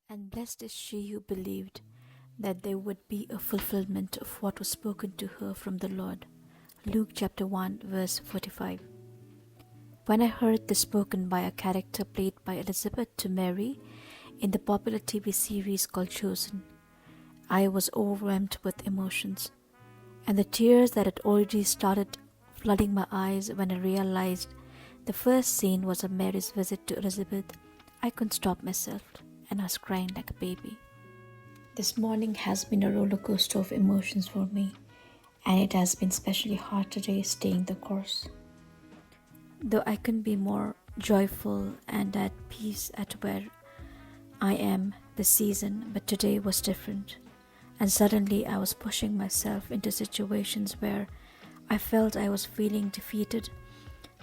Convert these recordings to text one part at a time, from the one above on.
And blessed is she who believed that there would be a fulfillment of what was spoken to her from the Lord. Luke chapter 1 verse 45. When I heard this spoken by a character played by Elizabeth to Mary in the popular TV series called Chosen, I was overwhelmed with emotions, and the tears that had already started flooding my eyes when I realized the first scene was of Mary's visit to Elizabeth, I couldn't stop myself and I was crying like a baby. This morning has been a roller coaster of emotions for me, and it has been especially hard today staying the course. Though I couldn't be more joyful and at peace at where I am this season, but today was different. And suddenly I was pushing myself into situations where I felt I was feeling defeated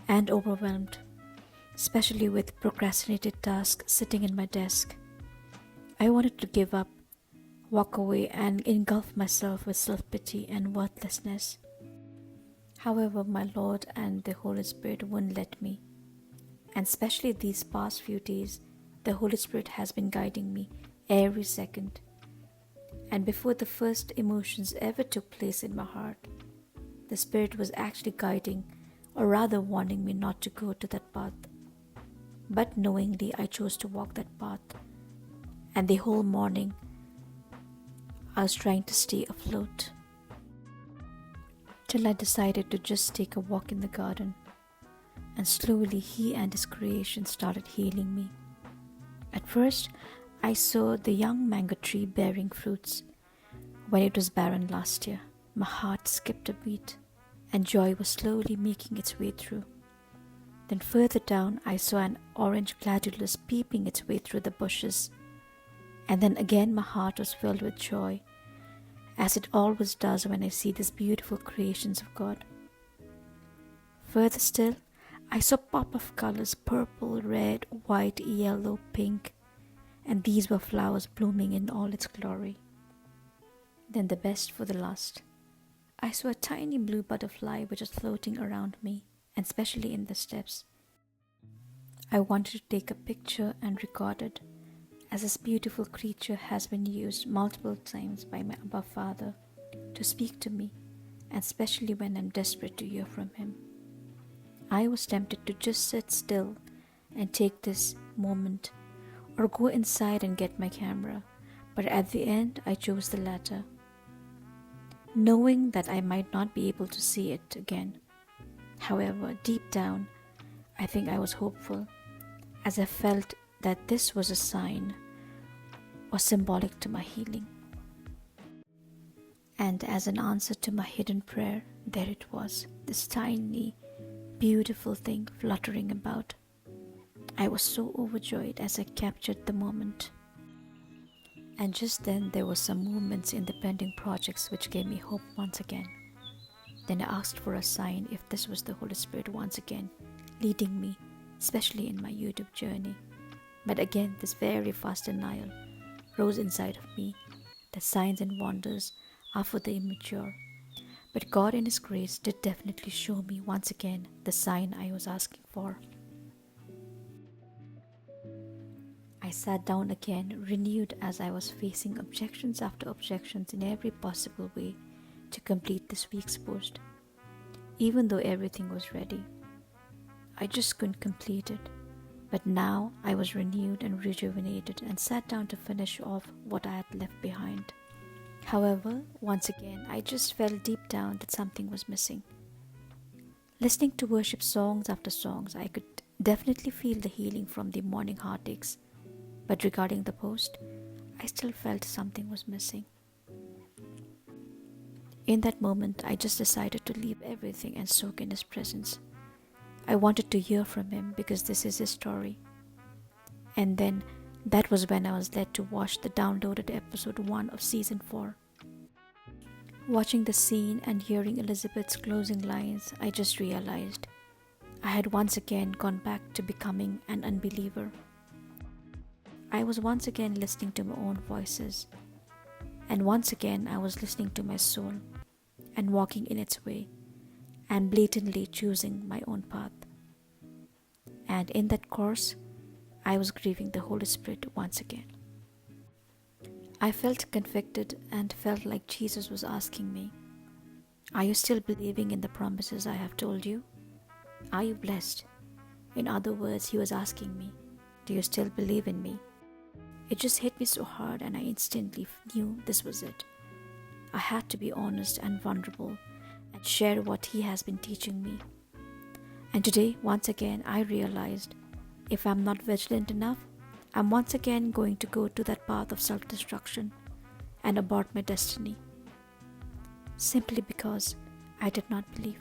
and overwhelmed, especially with procrastinated tasks sitting in my desk. I wanted to give up, walk away, and engulf myself with self-pity and worthlessness. However, my Lord and the Holy Spirit wouldn't let me. And especially these past few days, the Holy Spirit has been guiding me every second. And before the first emotions ever took place in my heart, the Spirit was actually guiding, or rather warning me not to go to that path. But knowingly, I chose to walk that path. And the whole morning, I was trying to stay afloat. Till I decided to just take a walk in the garden. And slowly, He and His creation started healing me. At first, I saw the young mango tree bearing fruits. When it was barren last year, my heart skipped a beat, and joy was slowly making its way through. Then further down, I saw an orange gladiolus peeping its way through the bushes. And then again my heart was filled with joy, as it always does when I see these beautiful creations of God. Further still, I saw pop of colors: purple, red, white, yellow, pink, and these were flowers blooming in all its glory. Then the best for the last, I saw a tiny blue butterfly which was floating around me, and especially in the steps. I wanted to take a picture and record it, as this beautiful creature has been used multiple times by my Abba Father to speak to me, and especially when I'm desperate to hear from Him. I was tempted to just sit still and take this moment, or go inside and get my camera, but at the end I chose the latter, knowing that I might not be able to see it again. However, deep down, I think I was hopeful, as I felt that this was a sign or symbolic to my healing. And as an answer to my hidden prayer, there it was, this tiny, beautiful thing fluttering about. I was so overjoyed as I captured the moment. And just then there were some movements in the pending projects which gave me hope once again. Then I asked for a sign if this was the Holy Spirit once again leading me, especially in my YouTube journey. But again, this very fast denial rose inside of me that signs and wonders are for the immature. But God in His grace did definitely show me once again the sign I was asking for. I sat down again, renewed, as I was facing objections after objections in every possible way to complete this week's post. Even though everything was ready, I just couldn't complete it. But now I was renewed and rejuvenated and sat down to finish off what I had left behind. However, once again, I just felt deep down that something was missing. Listening to worship songs after songs, I could definitely feel the healing from the morning heartaches. But regarding the post, I still felt something was missing. In that moment, I just decided to leave everything and soak in His presence. I wanted to hear from Him because this is His story. And then that was when I was led to watch the downloaded episode 1 of season 4. Watching the scene and hearing Elizabeth's closing lines, I just realized I had once again gone back to becoming an unbeliever. I was once again listening to my own voices, and once again I was listening to my soul and walking in its way, and blatantly choosing my own path. And in that course, I was grieving the Holy Spirit once again. I felt convicted and felt like Jesus was asking me, are you still believing in the promises I have told you? Are you blessed? In other words, he was asking me, do you still believe in me? It just hit me so hard and I instantly knew this was it. I had to be honest and vulnerable and share what he has been teaching me. And today, once again, I realized if I'm not vigilant enough, I'm once again going to go to that path of self-destruction and abort my destiny, simply because I did not believe.